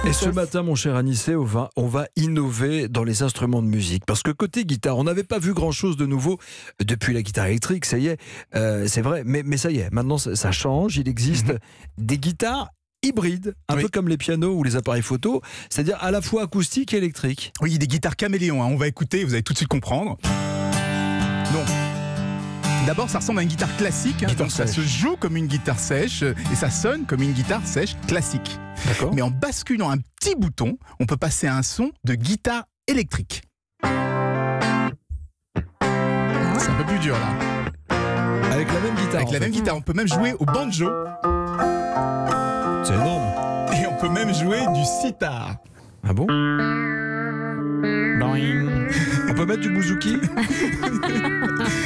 Et ce matin, mon cher Anissé, on va innover dans les instruments de musique. Parce que côté guitare, on n'avait pas vu grand-chose de nouveau depuis la guitare électrique, ça y est, c'est vrai. Mais ça y est, maintenant ça change. Il existe des guitares hybrides, un peu comme les pianos ou les appareils photo, c'est-à-dire à la fois acoustique et électrique. Oui, des guitares caméléons, hein. On va écouter, vous allez tout de suite comprendre. Donc, d'abord, ça ressemble à une guitare classique, hein, donc ça se joue comme une guitare sèche et ça sonne comme une guitare sèche classique. Mais en basculant un petit bouton, on peut passer à un son de guitare électrique. C'est un peu plus dur là. Avec la même guitare. Avec la même guitare, on peut même jouer au banjo. C'est énorme. Et on peut même jouer du sitar. Ah bon? On peut mettre du bouzouki?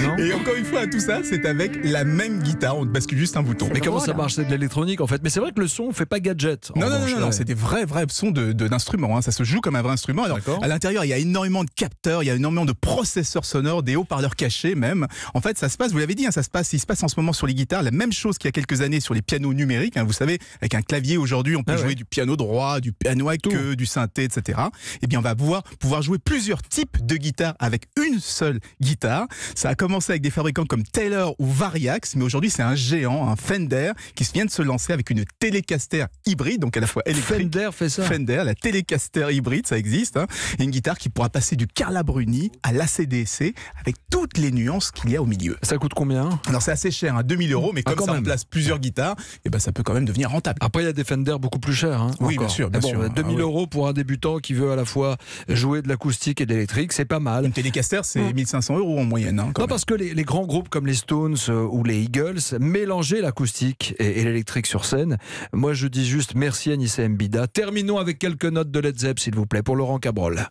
Non. Et encore une fois, tout ça, c'est avec la même guitare. On bascule juste un bouton. Mais comment ça marche? C'est de l'électronique en fait. Mais c'est vrai que le son ne fait pas gadget. Non, c'est des vrais sons d'instruments. Hein. Ça se joue comme un vrai instrument. Alors, à l'intérieur, il y a énormément de capteurs, il y a énormément de processeurs sonores, des haut-parleurs cachés même. En fait, ça se passe, vous l'avez dit, hein, il se passe en ce moment sur les guitares la même chose qu'il y a quelques années sur les pianos numériques. Hein. Vous savez, avec un clavier aujourd'hui, on peut jouer du piano droit, du piano à queue, du synthé, etc. Eh bien, on va pouvoir jouer plusieurs types de guitares avec une seule guitare. Ça a commencé avec des fabricants comme Taylor ou Variax, mais aujourd'hui c'est un géant, un Fender, qui vient de se lancer avec une Telecaster hybride, donc à la fois électrique. Fender fait ça. Fender, la Telecaster hybride, ça existe. Hein, et une guitare qui pourra passer du Carla Bruni à l'ACDC avec toutes les nuances qu'il y a au milieu. Ça coûte combien? Alors c'est assez cher, hein, 2000 €, mais comme ça remplace plusieurs guitares, et ben ça peut quand même devenir rentable. Après il y a des Fender beaucoup plus chers. Hein, oui, bien sûr. 2000 € pour un débutant qui veut à la fois jouer de l'acoustique et de l'électrique, c'est pas mal. Une Telecaster, c'est 1500 € en moyenne. Hein, non, parce que les grands groupes comme les Stones ou les Eagles mélangeaient l'acoustique et l'électrique sur scène. Moi, je dis juste merci Anissé Mbida. Terminons avec quelques notes de Led Zepp, s'il vous plaît, pour Laurent Cabrol.